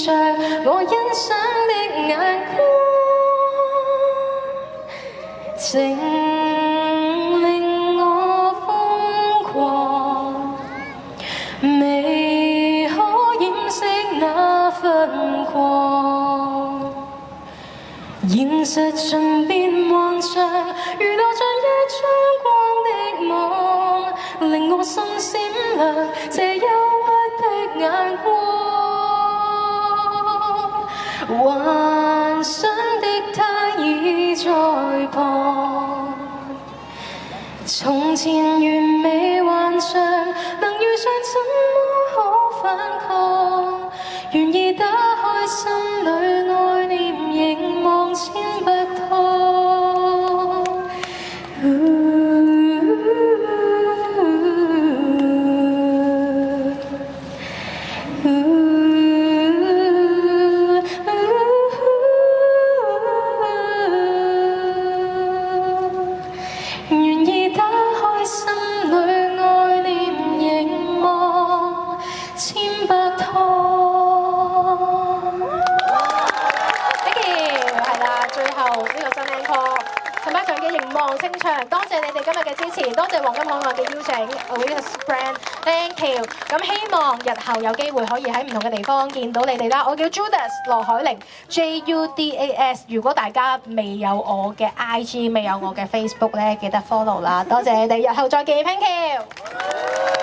着我欣賞的眼光，情令我瘋狂，未可掩飾那份狂。現實盡變幻象，如落進一張光的夢，令我心閃亮，這憂鬱的眼光，幻想的他已在旁。從前完美幻象，能遇上怎麼可反抗？願意打開心裏愛念，凝望千不拖。願意打開心裏愛念，凝望千不拖。最後呢個新 encore，陳百強嘅凝望清唱，多謝你哋今日嘅支持，多謝黃金海岸嘅邀請 ，Oasis Brand，Thank you。咁希望日後有機會可以喺唔同嘅地方見到你哋啦。我叫 Judas 羅海玲 ，Judas。如果大家未有我嘅 IG， 未有我嘅 Facebook 咧，記得 follow 啦。多謝你哋，日後再見，Thank you。